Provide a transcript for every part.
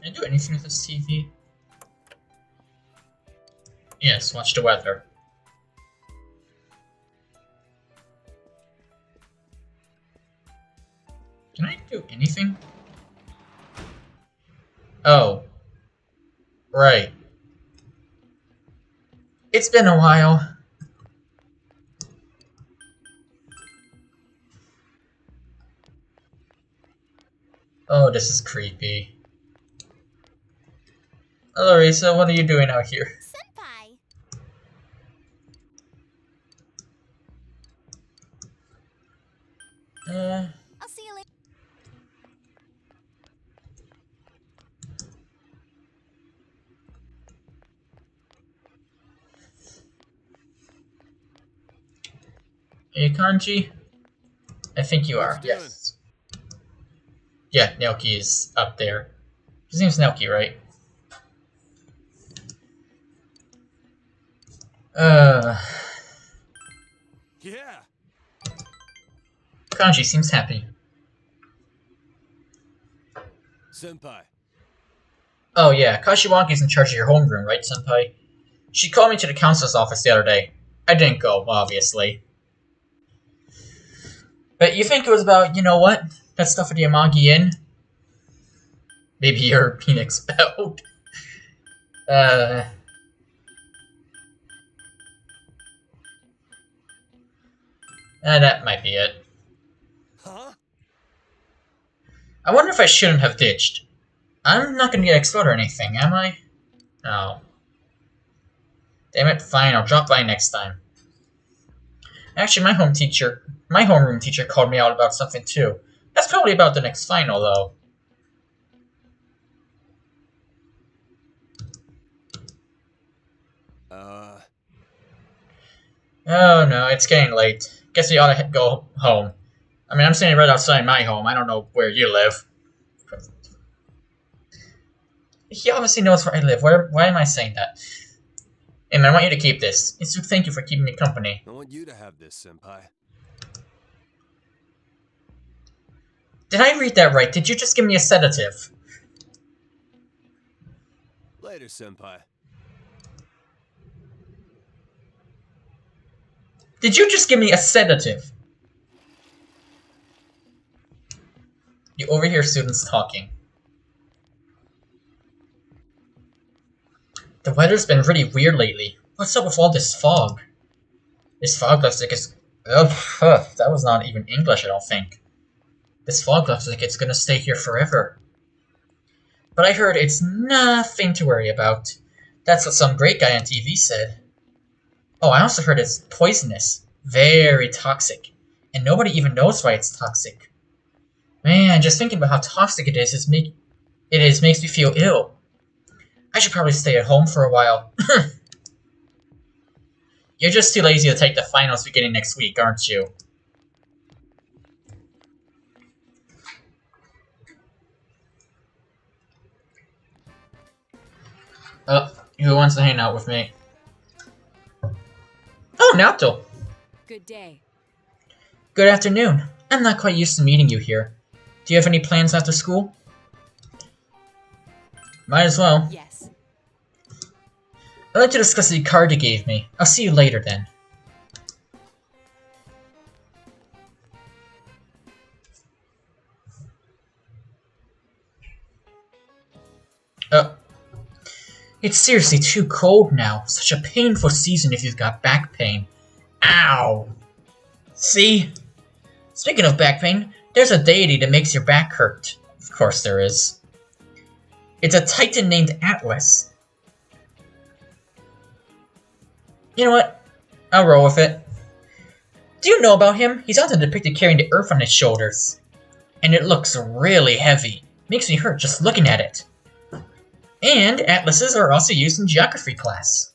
Can I do anything with this TV? Yes, watch the weather. Can I do anything? Oh. Right. It's been a while. Oh, this is creepy. Hello, Risa, what are you doing out here? Senpai. I'll see you later. Hey, Kanji? I think you are, What's yes. Yeah, Naoki is up there. His name's Naoki, right? Yeah. Kanji seems happy. Senpai. Oh yeah, Kashiwaki's in charge of your homeroom, right, Senpai? She called me to the counselor's office the other day. I didn't go, obviously. But you think it was about, you know what? That stuff with the Amagi Inn? Maybe you're being expelled. That might be it. Huh? I wonder if I shouldn't have ditched. I'm not gonna get expelled or anything, am I? No. Damn it, fine, I'll drop by next time. Actually, my homeroom teacher called me out about something too. That's probably about the next final, though. Oh no, it's getting late. Guess we ought to go home. I mean, I'm standing right outside my home. I don't know where you live. He obviously knows where I live. Why am I saying that? And I want you to keep this. It's to thank you for keeping me company. I want you to have this, Senpai. Did I read that right? Did you just give me a sedative? Later, Senpai. Did you just give me a sedative? You overhear students talking. The weather's been really weird lately. What's up with all this fog? This fog looks like it's... Ugh, that was not even English, I don't think. This fog looks like it's gonna stay here forever. But I heard it's nothing to worry about. That's what some great guy on TV said. Oh, I also heard it's poisonous. Very toxic. And nobody even knows why it's toxic. Man, just thinking about how toxic it is makes me feel ill. I should probably stay at home for a while. You're just too lazy to take the finals beginning next week, aren't you? Who wants to hang out with me? Oh, Naoto! Good day. Good afternoon. I'm not quite used to meeting you here. Do you have any plans after school? Might as well. Yes. I'd like to discuss the card you gave me. I'll see you later then. It's seriously too cold now. Such a painful season if you've got back pain. Ow! See? Speaking of back pain, there's a deity that makes your back hurt. Of course there is. It's a titan named Atlas. You know what? I'll roll with it. Do you know about him? He's often depicted carrying the earth on his shoulders. And it looks really heavy. Makes me hurt just looking at it. And atlases are also used in geography class.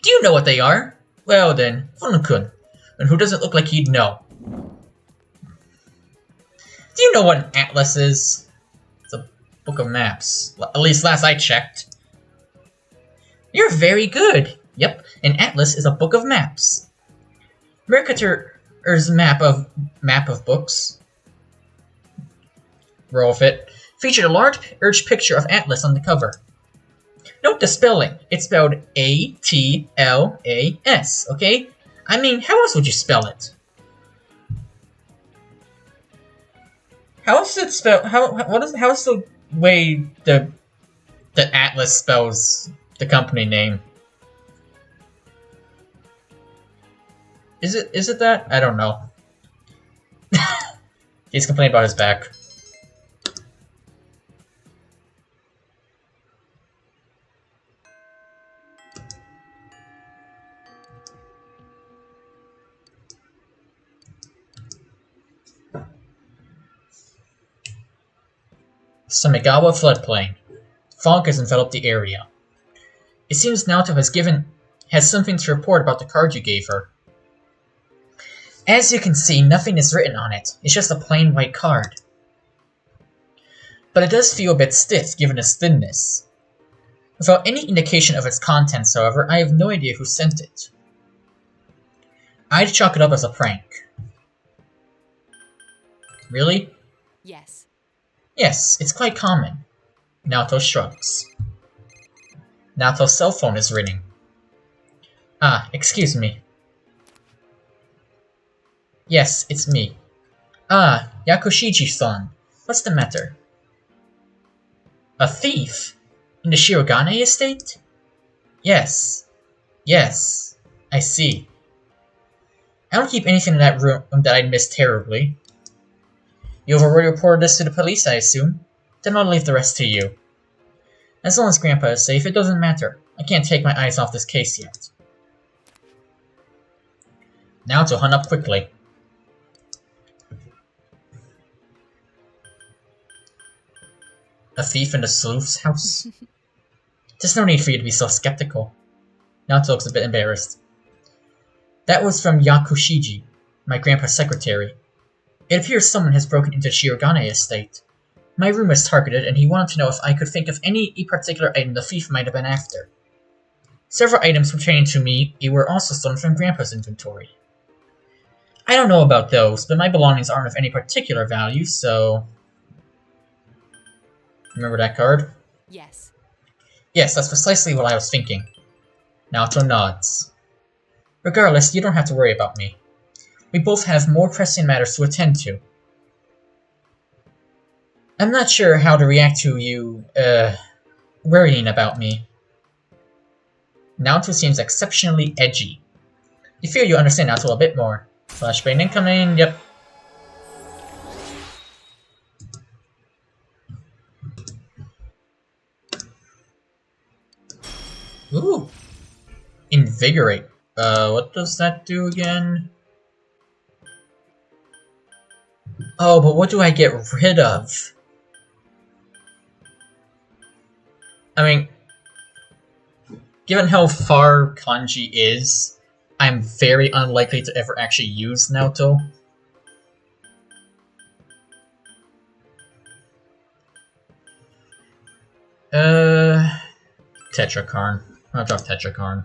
Do you know what they are? Well then, Funukun. And who doesn't look like he'd know? Do you know what an atlas is? It's a book of maps. At least last I checked. You're very good. Yep, an atlas is a book of maps. Mercator's map of books. Roll with it. featured a large picture of Atlas on the cover. Note the spelling. It's spelled A-T-L-A-S, okay? I mean, how else would you spell it? How is it spelled? How is the way the Atlas spells the company name? Is it that? I don't know. He's complaining about his back. Samigawa floodplain. Fog has enveloped the area. It seems Naoto has something to report about the card you gave her. As you can see, nothing is written on it. It's just a plain white card. But it does feel a bit stiff, given its thinness. Without any indication of its contents, however, I have no idea who sent it. I'd chalk it up as a prank. Really? Yes. Yes, it's quite common. Naoto shrugs. Naoto's cell phone is ringing. Ah, excuse me. Yes, it's me. Ah, Yakushiji-san. What's the matter? A thief? In the Shirogane estate? Yes. Yes. I see. I don't keep anything in that room that I'd miss terribly. You've already reported this to the police, I assume? Then I'll leave the rest to you. As long as Grandpa is safe, it doesn't matter. I can't take my eyes off this case yet. Naoto hung up quickly. A thief in the sleuth's house? There's no need for you to be so skeptical. Naoto looks a bit embarrassed. That was from Yakushiji, my grandpa's secretary. It appears someone has broken into Shirogane estate. My room is targeted, and he wanted to know if I could think of any particular item the thief might have been after. Several items pertaining to me were also stolen from Grandpa's inventory. I don't know about those, but my belongings aren't of any particular value, so... Remember that card? Yes. Yes, that's precisely what I was thinking. Naoto nods. Regardless, you don't have to worry about me. We both have more pressing matters to attend to. I'm not sure how to react to you, worrying about me. Naoto seems exceptionally edgy. You feel you understand Naoto a bit more. Flashbang incoming, yep. Ooh. Invigorate. What does that do again? Oh, but what do I get rid of? I mean, given how far Kanji is, I'm very unlikely to ever actually use Naoto. Tetrakarn. I'll drop Tetrakarn.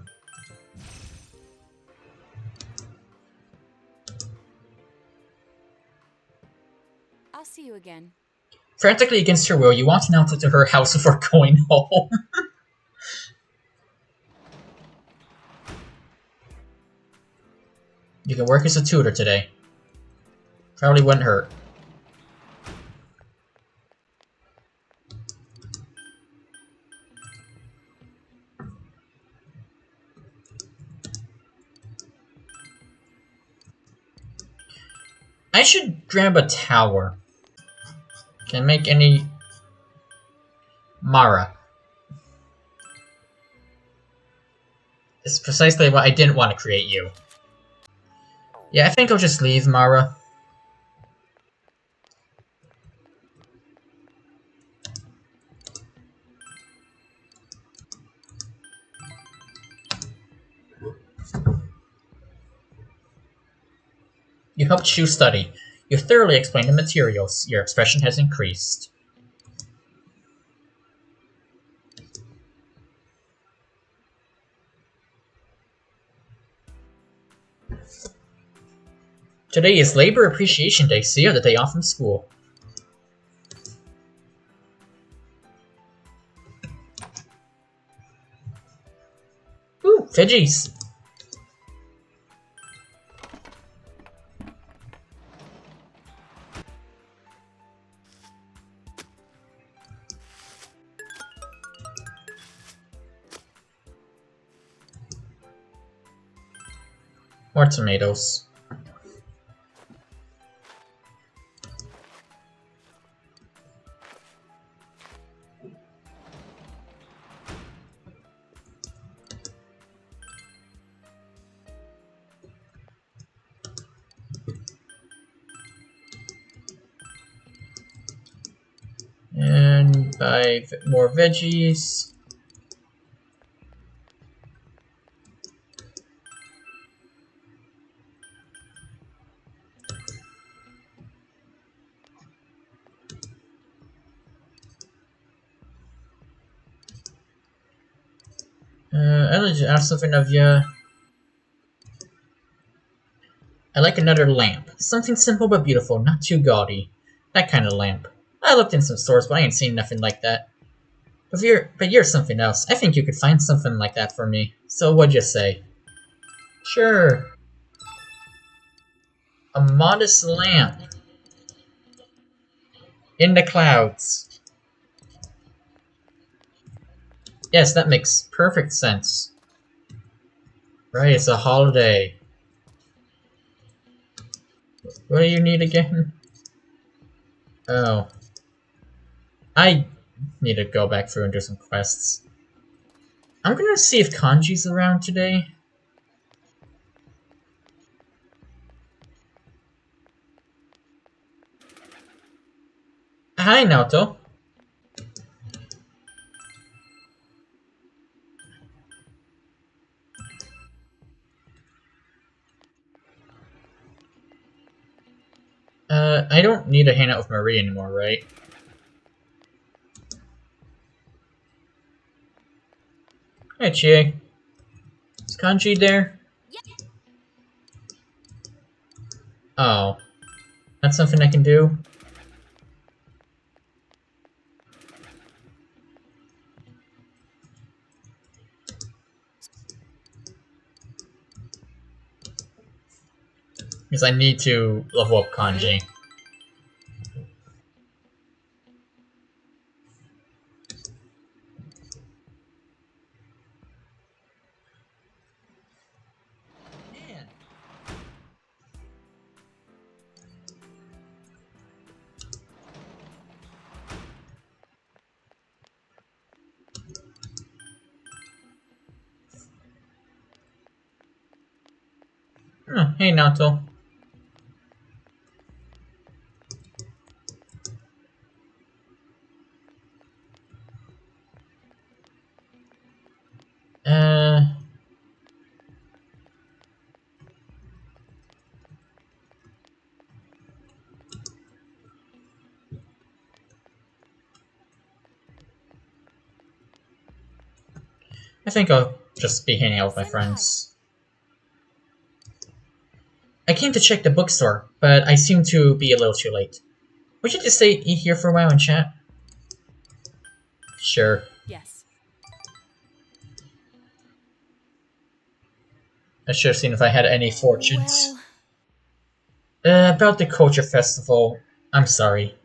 I'll see you again. Frantically against her will, you want Naoto to her house before going home. You can work as a tutor today. Probably wouldn't hurt. I should grab a tower. Can I make any... Mara. It's precisely what I didn't want to create you. Yeah, I think I'll just leave Mara. You helped Shu study. You thoroughly explained the materials. Your expression has increased. Today is Labor Appreciation Day, so you have the day off from school. Veggies! More tomatoes. And buy more veggies. I'd like to ask something of you. I like another lamp. Something simple but beautiful, not too gaudy. That kind of lamp. I looked in some stores, but I ain't seen nothing like that. But you're something else. I think you could find something like that for me. So what'd you say? Sure. A modest lamp. In the clouds. Yes, that makes perfect sense. Right, it's a holiday. What do you need again? Oh. I need to go back through and do some quests. I'm gonna see if Kanji's around today. Hi, Naoto. I don't need to hang out with Marie anymore, right? Hey, Chie. Is Kanji there? Oh. That's something I can do? Because I need to level up Kanji. Oh, hey, Naoto. Uh... I think I'll just be hanging out with my friends. I came to check the bookstore, but I seem to be a little too late. Would you just eat here for a while and chat? Sure. Yes. I should have seen if I had any fortunes. Well, About the culture festival, I'm sorry.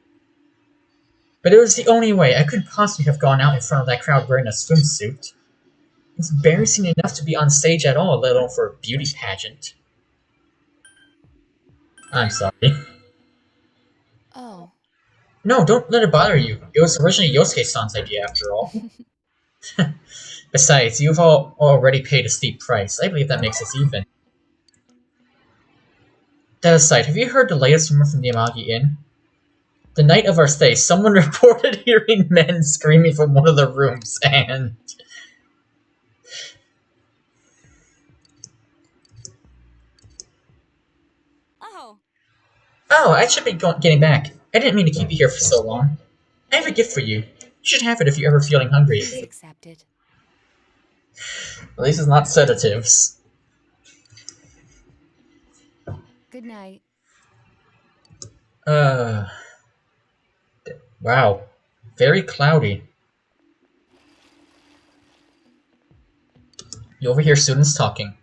But it was the only way. I couldn't possibly have gone out in front of that crowd wearing a swimsuit. It's embarrassing enough to be on stage at all, let alone for a beauty pageant. I'm sorry. oh. No, don't let it bother you. It was originally Yosuke-san's idea, after all. Besides, you've all already paid a steep price. I believe that makes us even. That aside, have you heard the latest rumor from the Amagi Inn? The night of our stay, someone reported hearing men screaming from one of the rooms, and... Oh. Oh, I should be getting back. I didn't mean to keep you here for so long. I have a gift for you. You should have it if you're ever feeling hungry. It's accepted. At least it's not sedatives. Good night. Uh... Wow. Very cloudy. You overhear students talking.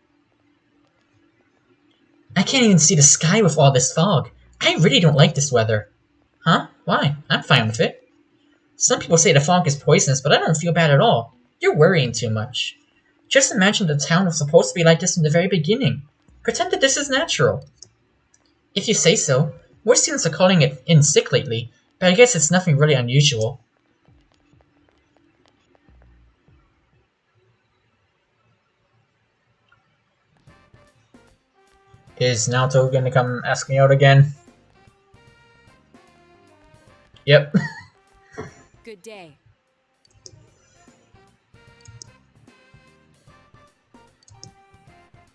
I can't even see the sky with all this fog. I really don't like this weather. Huh? Why? I'm fine with it. Some people say the fog is poisonous, but I don't feel bad at all. You're worrying too much. Just imagine the town was supposed to be like this from the very beginning. Pretend that this is natural. If you say so. More students are calling it in sick lately, but I guess it's nothing really unusual. Is Naoto gonna come ask me out again? Yep. Good day.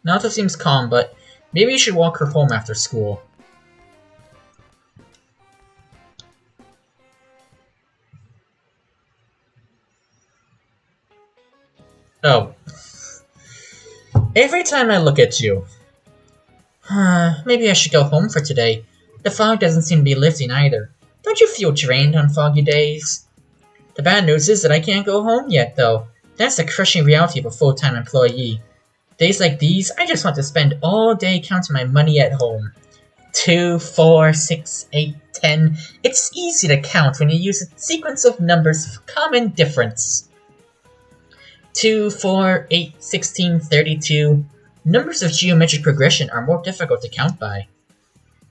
Naoto seems calm, but maybe you should walk her home after school. Oh. Every time I look at you. Maybe I should go home for today. The fog doesn't seem to be lifting either. Don't you feel drained on foggy days? The bad news is that I can't go home yet, though. That's the crushing reality of a full-time employee. Days like these, I just want to spend all day counting my money at home. 2, 4, 6, 8, 10. It's easy to count when you use a sequence of numbers of common difference. 2, 4, 8, 16, 32. Numbers of geometric progression are more difficult to count by.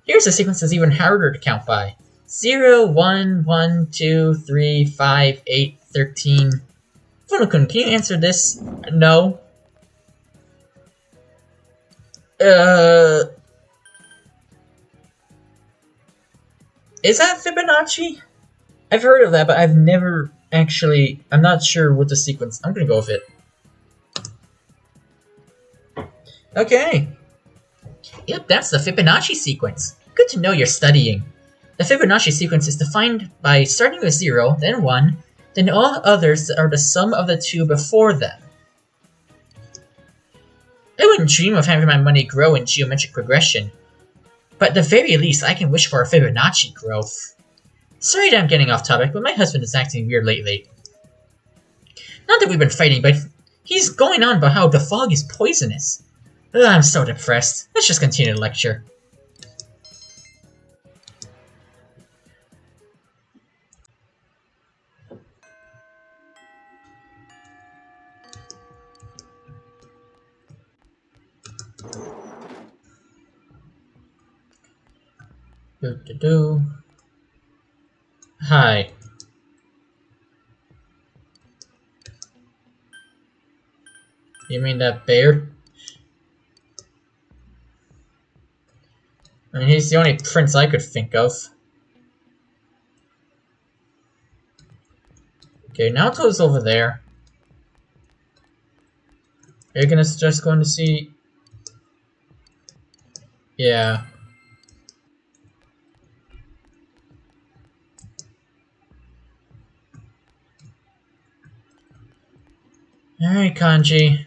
Here's a sequence that's even harder to count by. 0, 1, 1, 2, 3, 5, 8, 13. Funokun, can you answer this? No. Is that Fibonacci? I've heard of that, but I've never actually... I'm not sure what the sequence... I'm gonna go with it. Okay. Yep, that's the Fibonacci sequence. Good to know you're studying. The Fibonacci sequence is defined by starting with 0, then 1, then all others are the sum of the two before them. I wouldn't dream of having my money grow in geometric progression. But at the very least, I can wish for a Fibonacci growth. Sorry that I'm getting off topic, but my husband is acting weird lately. Not that we've been fighting, but he's going on about how the fog is poisonous. Ugh, I'm so depressed. Let's just continue the lecture. Hi. You mean that bear? I mean, he's the only prince I could think of. Okay, Naoto's over there. Are you gonna just going to see? Yeah. Alright, Kanji.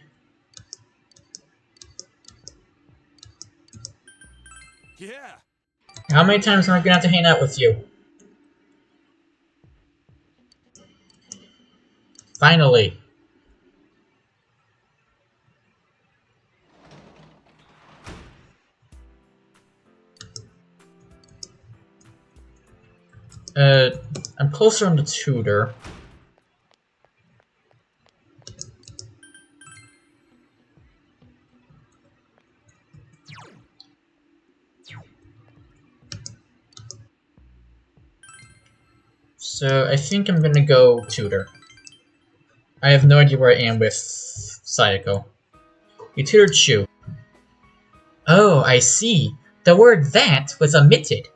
Yeah. How many times am I gonna have to hang out with you? Finally. I'm closer on the tutor. So I think I'm gonna go tutor. I have no idea where I am with Sayako. You tutored Shu. Oh, I see. The word that was omitted.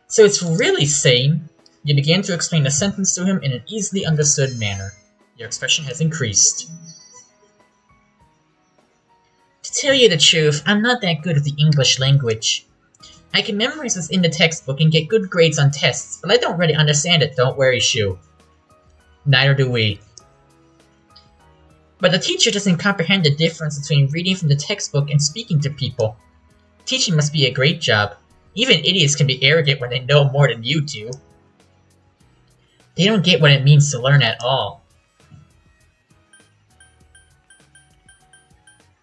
So it's really saying... You began to explain the sentence to him in an easily understood manner. Your expression has increased. To tell you the truth, I'm not that good at the English language. I can memorize what's in the textbook and get good grades on tests, but I don't really understand it, don't worry, Shu. Neither do we. But the teacher doesn't comprehend the difference between reading from the textbook and speaking to people. Teaching must be a great job. Even idiots can be arrogant when they know more than you do. They don't get what it means to learn at all.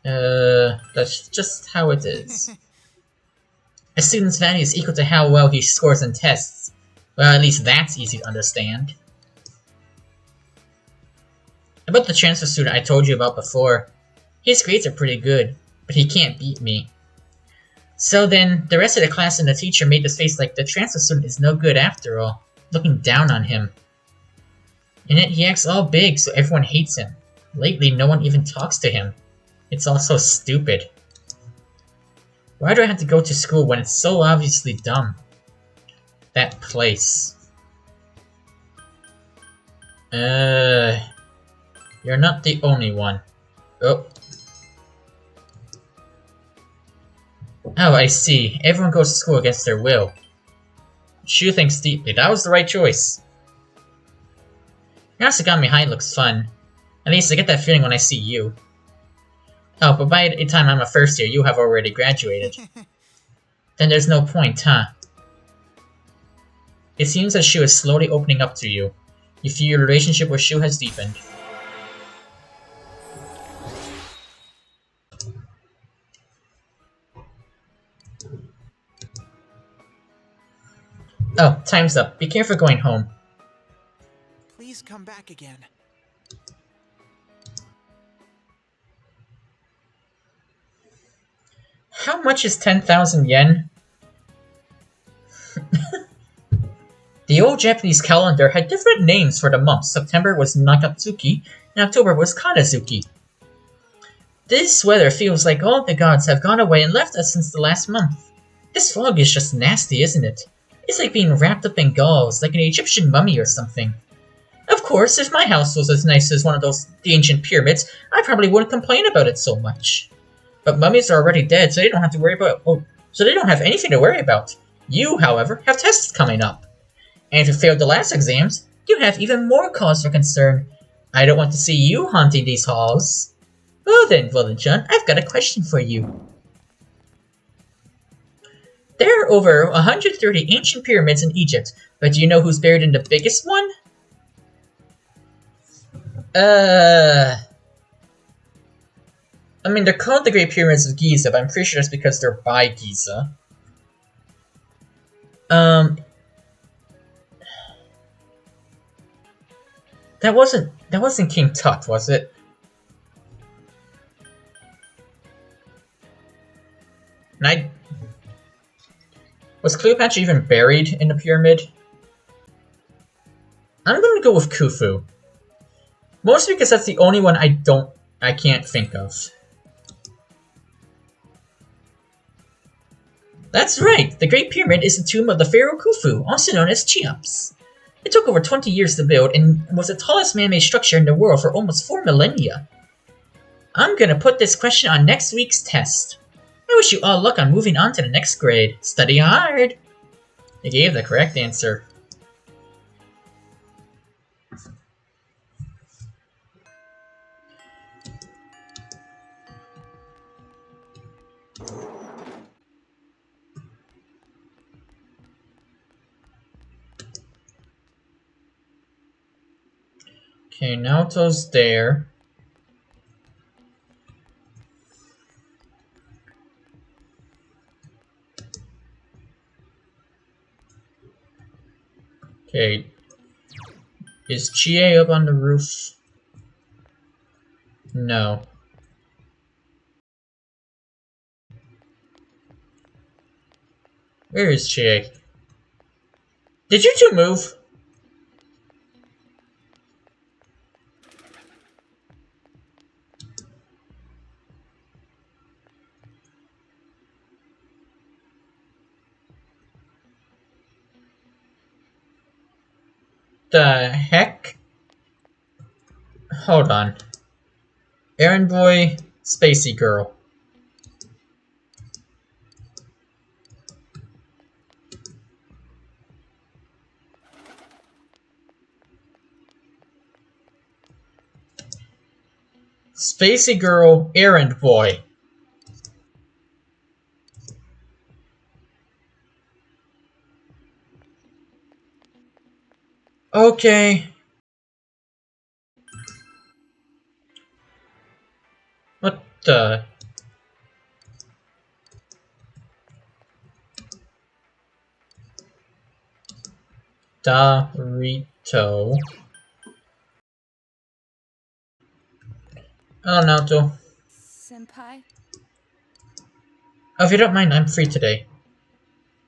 That's just how it is. A student's value is equal to how well he scores in tests. Well, at least that's easy to understand. About the transfer student I told you about before. His grades are pretty good, but he can't beat me. So then, the rest of the class and the teacher made this face like the transfer student is no good after all, looking down on him. And yet he acts all big, so everyone hates him. Lately, no one even talks to him. It's all so stupid. Why do I have to go to school when it's so obviously dumb? That place. You're not the only one. Oh. Oh, I see. Everyone goes to school against their will. Shu thinks deeply. That was the right choice. Yasugami High looks fun. At least I get that feeling when I see you. Oh, but by the time I'm a first year, you have already graduated. Then there's no point, huh? It seems that Shu is slowly opening up to you. You feel your relationship with Shu has deepened. Oh, time's up. Be careful going home. Please come back again. How much is 10,000 yen? The old Japanese calendar had different names for the months. September was Nakatsuki, and October was Kanazuki. This weather feels like all the gods have gone away and left us since the last month. This fog is just nasty, isn't it? It's like being wrapped up in gauze, like an Egyptian mummy or something. Of course, if my house was as nice as one of those ancient pyramids, I probably wouldn't complain about it so much. But mummies are already dead, so they don't have to worry about. So they don't have anything to worry about. You, however, have tests coming up. And if you failed the last exams, you have even more cause for concern. I don't want to see you haunting these halls. Well then, Village-chan, I've got a question for you. There are over 130 ancient pyramids in Egypt, but do you know who's buried in the biggest one? I mean, they're called the Great Pyramids of Giza, but I'm pretty sure that's because they're by Giza. That wasn't King Tut, was it? Was Cleopatra even buried in the pyramid? I'm gonna go with Khufu. Mostly because that's the only one I can't think of. That's right! The Great Pyramid is the tomb of the Pharaoh Khufu, also known as Cheops. It took over 20 years to build and was the tallest man-made structure in the world for almost 4 millennia. I'm gonna put this question on next week's test. I wish you all luck on moving on to the next grade. Study hard! You gave the correct answer. Okay, Naoto's there. Okay. Is Chie up on the roof? No. Where is Chie? Did you two move? The heck? Hold on. Errand boy, Spacey girl. Spacey girl, errand boy. Okay. What the? Dorito. Oh, Naoto. Senpai? Oh, if you don't mind, I'm free today.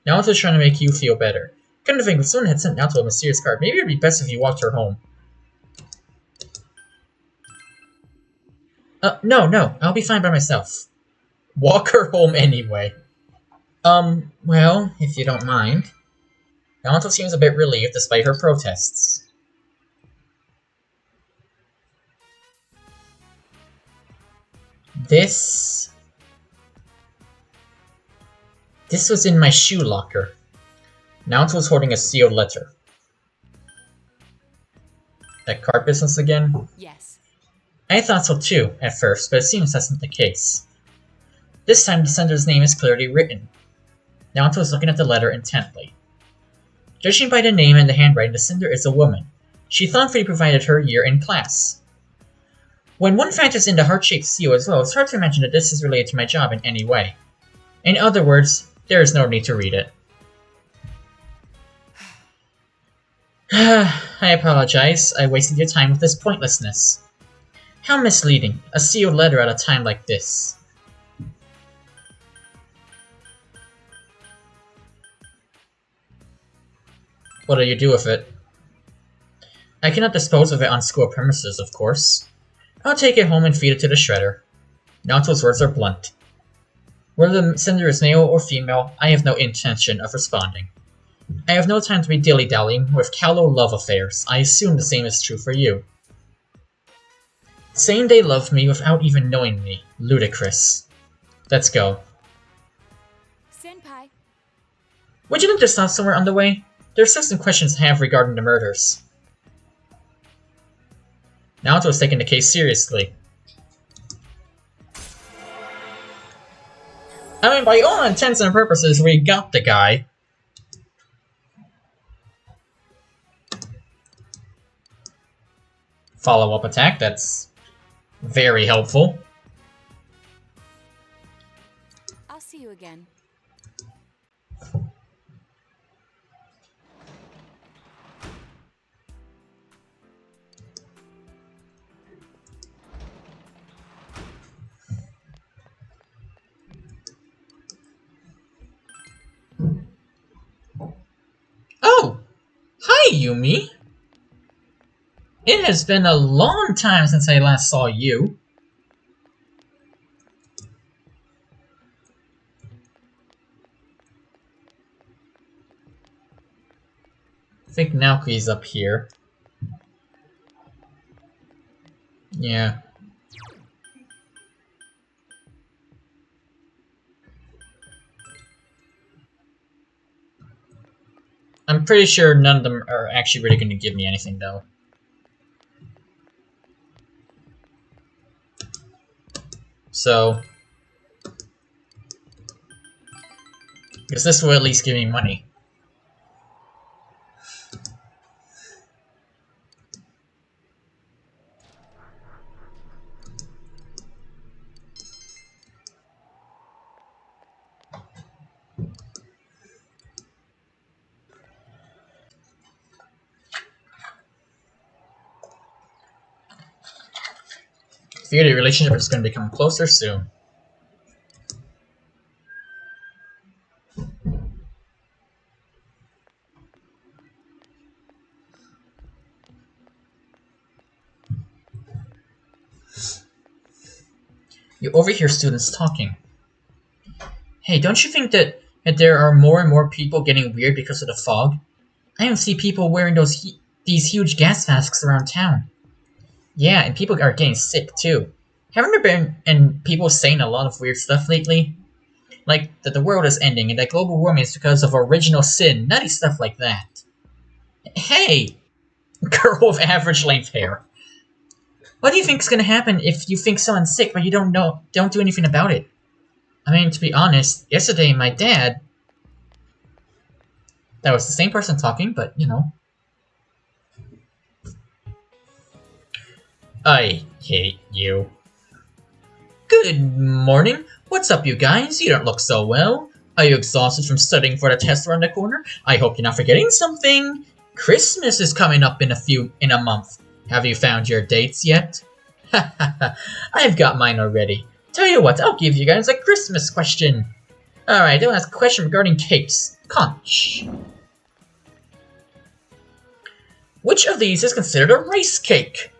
Naoto's trying to make you feel better. Come to think, if someone had sent Naoto a mysterious card, maybe it'd be best if you walked her home. No, I'll be fine by myself. Walk her home anyway. Well, if you don't mind. Naoto seems a bit relieved despite her protests. This was in my shoe locker. Naoto was holding a sealed letter. That card business again? Yes. I thought so too, at first, but it seems that's not the case. This time the sender's name is clearly written. Naoto is looking at the letter intently. Judging by the name and the handwriting, the sender is a woman. She thoughtfully provided her year in class. When one factors in the heart-shaped seal as well, it's hard to imagine that this is related to my job in any way. In other words, there is no need to read it. I apologize, I wasted your time with this pointlessness. How misleading, a sealed letter at a time like this. What'll you do with it? I cannot dispose of it on school premises, of course. I'll take it home and feed it to the shredder. Naoto's words are blunt. Whether the sender is male or female, I have no intention of responding. I have no time to be dilly-dallying with callow love affairs. I assume the same is true for you. Saying they love me without even knowing me. Ludicrous. Let's go. Senpai. Would you like to stop somewhere on the way? There are still some questions I have regarding the murders. Naoto is taking the case seriously. I mean, by all intents and purposes, we got the guy. Follow-up attack, that's very helpful. I'll see you again. Oh! Hi, Yumi! It has been a long time since I last saw you. I think Naoki's up here. Yeah. I'm pretty sure none of them are actually really going to give me anything, though. So... because this will at least give me money. Figure the relationship is going to become closer soon. You overhear students talking. Hey, don't you think that there are more and more people getting weird because of the fog? I even see people wearing these huge gas masks around town. Yeah, and people are getting sick too. Haven't there been people saying a lot of weird stuff lately? Like that the world is ending and that global warming is because of original sin, nutty stuff like that. Hey! Girl with average length hair. What do you think's gonna happen if you think someone's sick but you don't do anything about it? I mean, to be honest, yesterday my dad... That was the same person talking, but, you know. I hate you. Good morning. What's up, you guys? You don't look so well. Are you exhausted from studying for the test around the corner? I hope you're not forgetting something. Christmas is coming up in a month. Have you found your dates yet? I've got mine already. Tell you what, I'll give you guys a Christmas question. Alright, I'll ask a question regarding cakes. Conch. Which of these is considered a rice cake?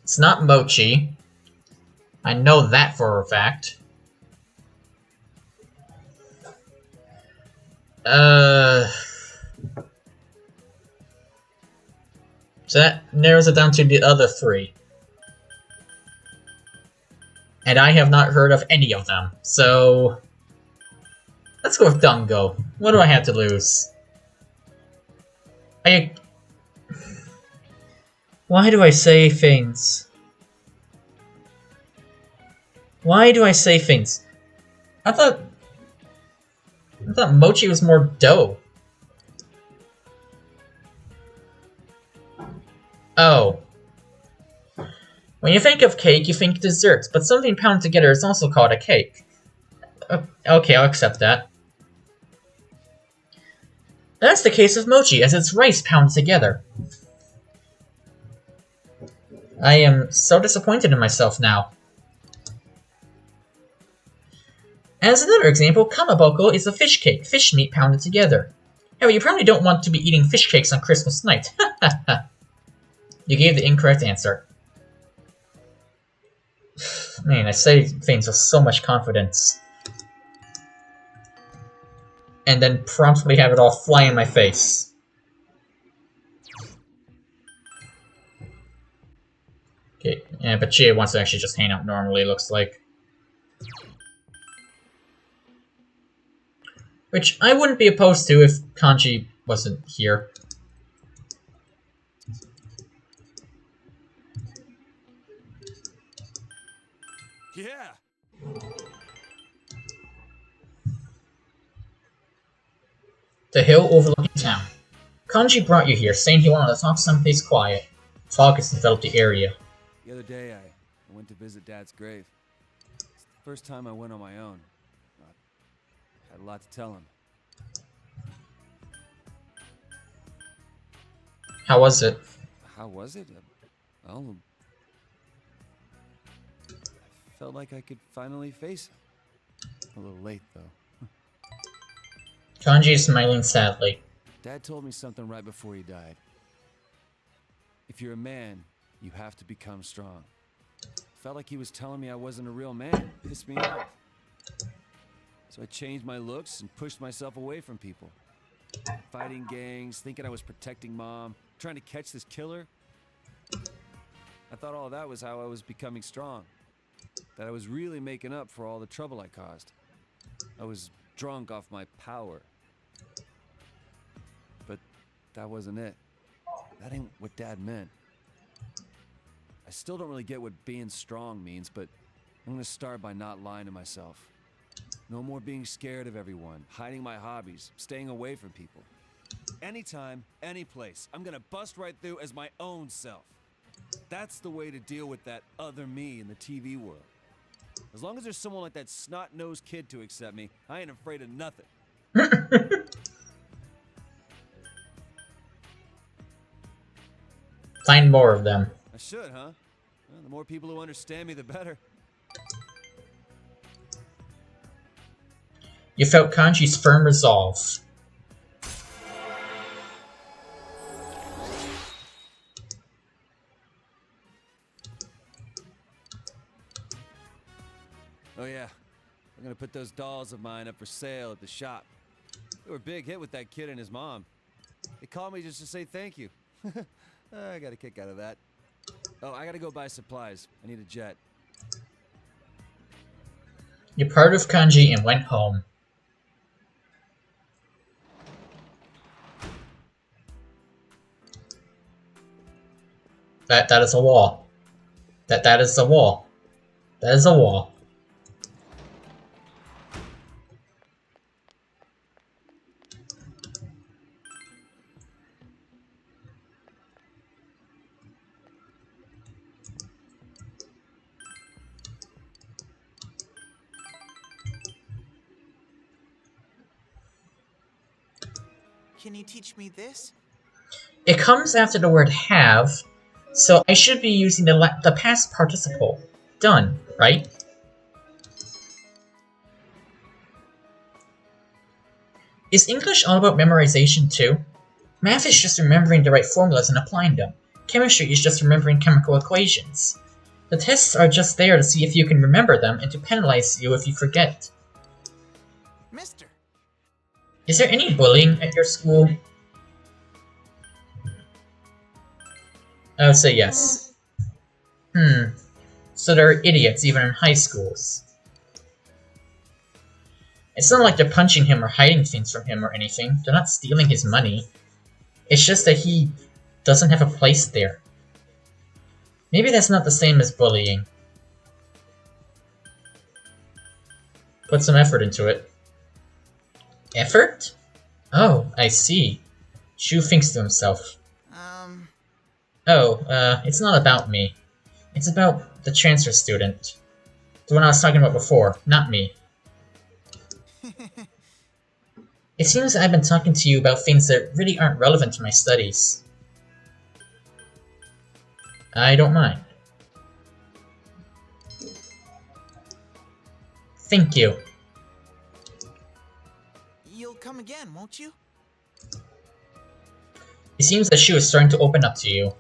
It's not mochi. I know that for a fact. So that narrows it down to the other three. And I have not heard of any of them, so... Let's go with Dungo. What do I have to lose? Why do I say things? Why do I say things? I thought mochi was more dough. Oh. When you think of cake, you think desserts, but something pounded together is also called a cake. Okay, I'll accept that. That's the case with mochi, as it's rice pounded together. I am so disappointed in myself now. As another example, kamaboko is a fish cake, fish meat pounded together. However, you probably don't want to be eating fish cakes on Christmas night. You gave the incorrect answer. Man, I say things with so much confidence. And then promptly have it all fly in my face. Okay, yeah, but Chia wants to actually just hang out normally, looks like. Which I wouldn't be opposed to if Kanji wasn't here. Yeah. The hill overlooking town. Kanji brought you here, saying he wanted to talk someplace quiet. Fog has enveloped the area. The other day, I went to visit Dad's grave. It's the first time I went on my own. I had a lot to tell him. How was it? How was it? Well, I felt like I could finally face him. A little late, though. Kanji is smiling sadly. Dad told me something right before he died. If you're a man, you have to become strong. Felt like he was telling me I wasn't a real man. It pissed me off. So I changed my looks and pushed myself away from people. Fighting gangs, thinking I was protecting Mom, trying to catch this killer. I thought all of that was how I was becoming strong. That I was really making up for all the trouble I caused. I was drunk off my power. But that wasn't it. That ain't what Dad meant. I still don't really get what being strong means, but I'm gonna start by not lying to myself. No more being scared of everyone, hiding my hobbies, staying away from people. Anytime, any place, I'm gonna bust right through as my own self. That's the way to deal with that other me in the TV world. As long as there's someone like that snot-nosed kid to accept me, I ain't afraid of nothing. Find more of them. I should, huh? Well, the more people who understand me, the better. You felt Kanji's firm resolve. Oh yeah, I'm gonna put those dolls of mine up for sale at the shop. They were a big hit with that kid and his mom. They called me just to say thank you. I got a kick out of that. Oh, I gotta go buy supplies. I need a jet. You parted with Kanji and went home. That is a wall. That is a wall. That is a wall. Can you teach me this? It comes after the word have, so I should be using the past participle. Done, right? Is English all about memorization too? Math is just remembering the right formulas and applying them. Chemistry is just remembering chemical equations. The tests are just there to see if you can remember them and to penalize you if you forget. Mister. Is there any bullying at your school? I would say yes. So there are idiots even in high schools. It's not like they're punching him or hiding things from him or anything. They're not stealing his money. It's just that he doesn't have a place there. Maybe that's not the same as bullying. Put some effort into it. Effort? Oh, I see. Shu thinks to himself. Oh, it's not about me. It's about the transfer student. The one I was talking about before, not me. It seems I've been talking to you about things that really aren't relevant to my studies. I don't mind. Thank you. You'll come again, won't you? It seems that Shu is starting to open up to you.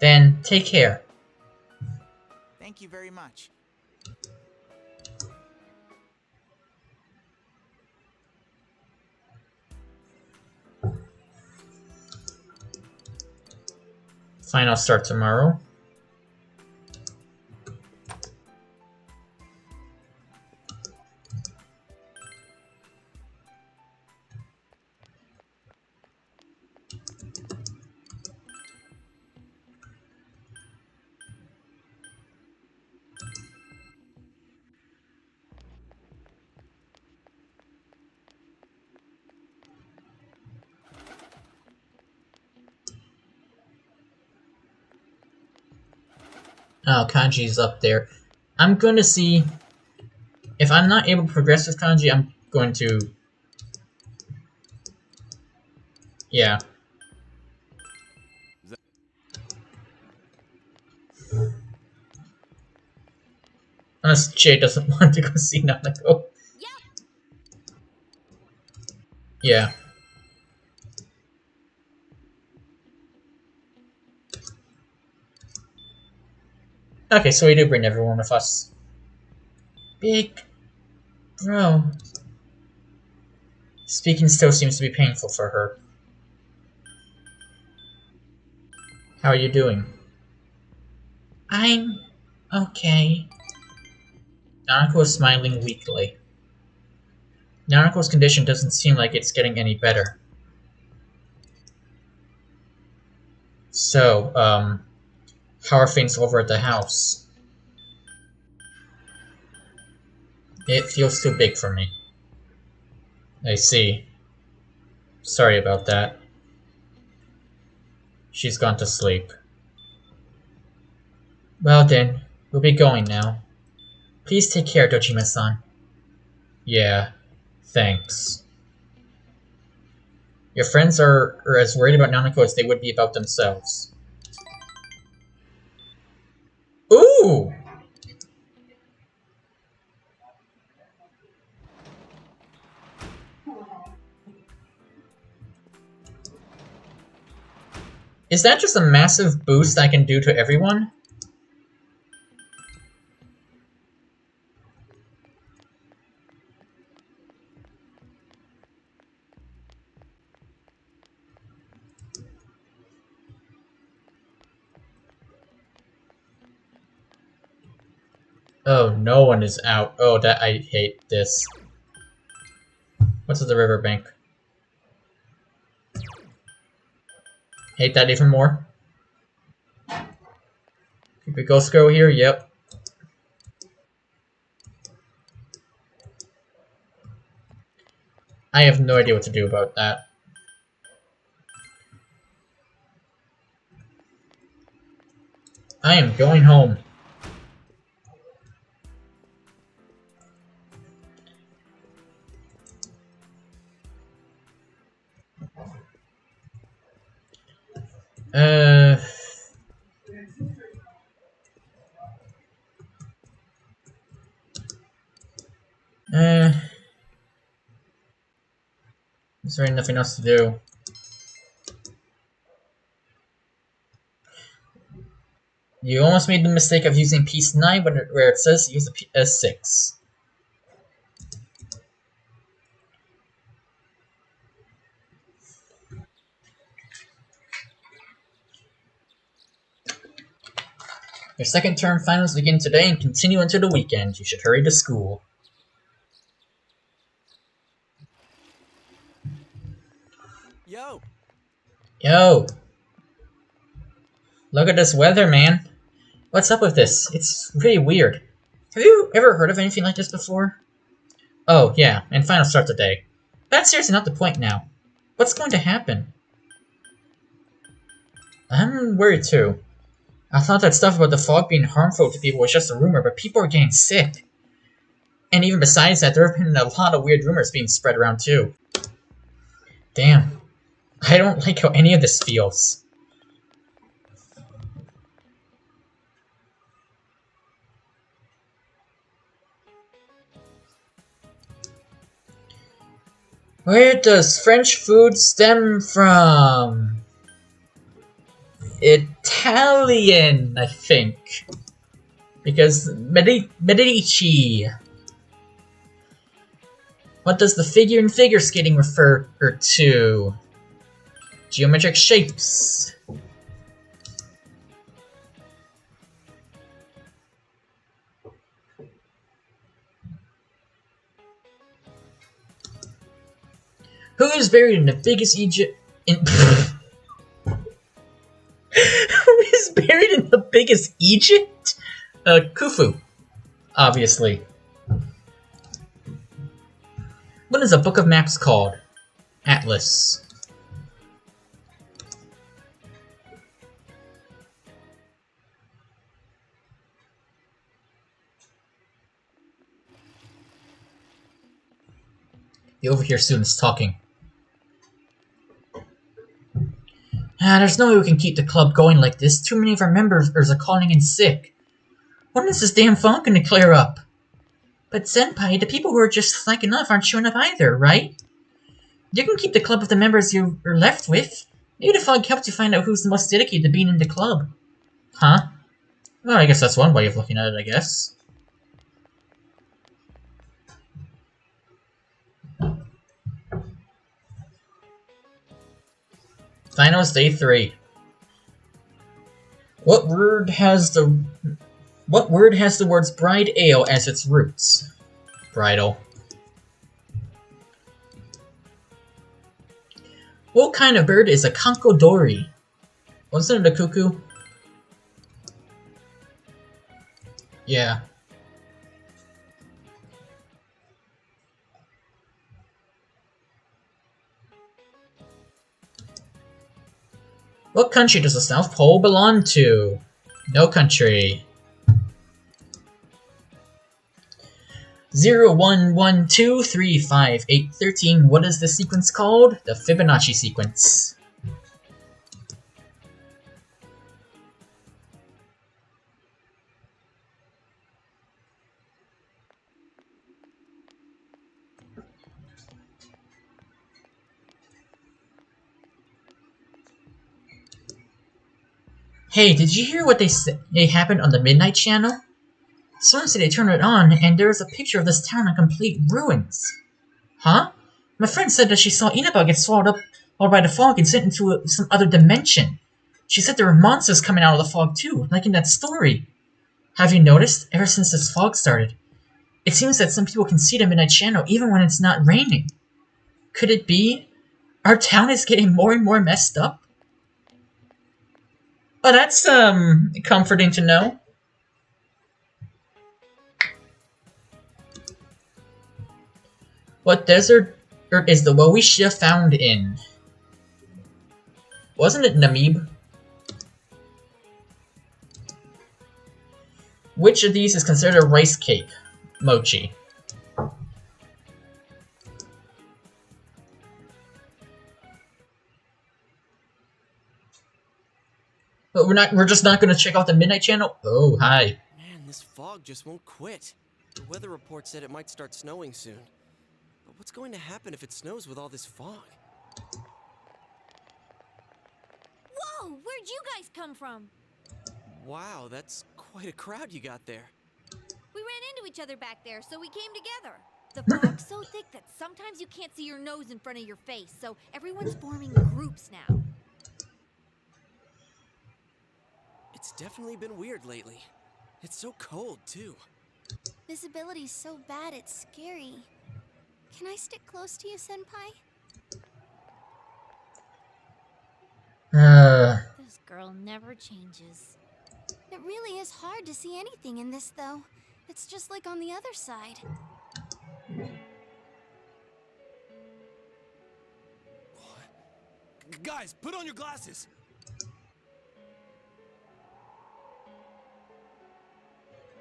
Then, take care. Thank you very much. Fine, I'll start tomorrow. Oh, Kanji's up there. I'm going to see... If I'm not able to progress with Kanji, I'm going to... Yeah. Unless Jay doesn't want to go see Nanako. Yeah. Okay, so we do bring everyone with us. Big... Bro... Speaking still seems to be painful for her. How are you doing? I'm... okay. Nanako is smiling weakly. Naruko's condition doesn't seem like it's getting any better. So, how are things over at the house? It feels too big for me. I see. Sorry about that. She's gone to sleep. Well then, we'll be going now. Please take care, Dojima-san. Yeah, thanks. Your friends are as worried about Nanako as they would be about themselves. Ooh! Is that just a massive boost I can do to everyone? Oh, no one is out. Oh, that I hate this. What's at the riverbank? Hate that even more. Keep a ghost girl here? Yep. I have no idea what to do about that. I am going home. Uh... Uh... Is there nothing else to do? You almost made the mistake of using piece 9 where it says use a S6. Your second term finals begin today and continue into the weekend. You should hurry to school. Yo! Yo! Look at this weather, man. What's up with this? It's really weird. Have you ever heard of anything like this before? Oh, yeah, and finals start today. That's seriously not the point now. What's going to happen? I'm worried too. I thought that stuff about the fog being harmful to people was just a rumor, but people are getting sick. And even besides that, there have been a lot of weird rumors being spread around too. Damn. I don't like how any of this feels. Where does French food stem from? Italian, I think. Because Medici. What does the figure in figure skating refer to? Geometric shapes. Who is buried in the biggest Egypt in Who is buried in the biggest Egypt? Khufu, obviously. What is a book of maps called? Atlas. The overhear students talking. There's no way we can keep the club going like this. Too many of our members are calling in sick. When is this damn fog gonna clear up? But Senpai, the people who are just slacking off aren't showing up either, right? You can keep the club of the members you are left with. Maybe the fog helps you find out who's the most dedicated to being in the club. Huh? Well, I guess that's one way of looking at it, I guess. Finals Day 3. What word has the words bride ale as its roots? Bridal. What kind of bird is a conchodori? Wasn't it a cuckoo? Yeah. What country does the South Pole belong to? No country. 0112358813. What is this sequence called? The Fibonacci sequence. Hey, did you hear what they happened on the Midnight Channel? Someone said they turned it on, and there was a picture of this town in complete ruins. Huh? My friend said that she saw Inaba get swallowed up by the fog and sent into some other dimension. She said there were monsters coming out of the fog too, like in that story. Have you noticed, ever since this fog started, it seems that some people can see the Midnight Channel even when it's not raining. Could it be our town is getting more and more messed up? Oh, that's, comforting to know. What desert is the Wawisha found in? Wasn't it Namib? Which of these is considered a rice cake? Mochi. But we're just not gonna check out the Midnight Channel? Oh, hi. Man, this fog just won't quit. The weather report said it might start snowing soon. But what's going to happen if it snows with all this fog? Whoa! Where'd you guys come from? Wow, that's quite a crowd you got there. We ran into each other back there, so we came together. The fog's so thick that sometimes you can't see your nose in front of your face, so everyone's forming groups now. It's definitely been weird lately. It's so cold, too. Visibility's so bad it's scary. Can I stick close to you, Senpai? This girl never changes. It really is hard to see anything in this, though. It's just like on the other side. Guys, put on your glasses!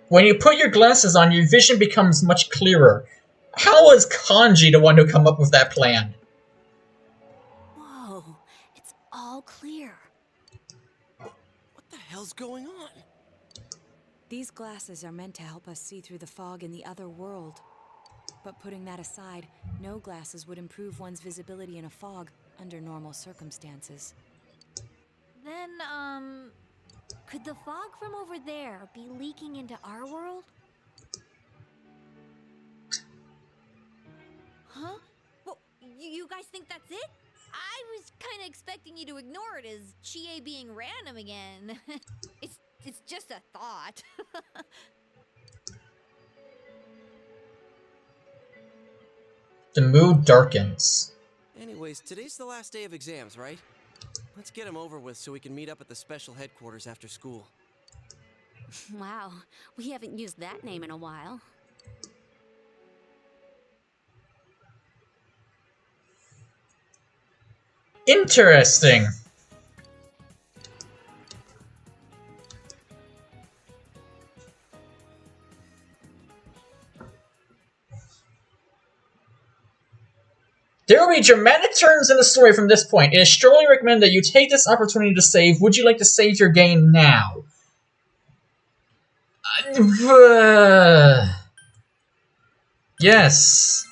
When you put your glasses on, your vision becomes much clearer. How was Kanji the one who come up with that plan? Whoa, it's all clear. What the hell's going on? These glasses are meant to help us see through the fog in the other world. But putting that aside, no glasses would improve one's visibility in a fog under normal circumstances. Then, could the fog from over there be leaking into our world? Huh? Well, you guys think that's it? I was kind of expecting you to ignore it as Chie being random again. It's just a thought. The mood darkens. Anyways, today's the last day of exams, right? Let's get them over with so we can meet up at the special headquarters after school. Wow, we haven't used that name in a while. Interesting. There will be dramatic turns in the story from this point. It is strongly recommended that you take this opportunity to save. Would you like to save your game now? Yes.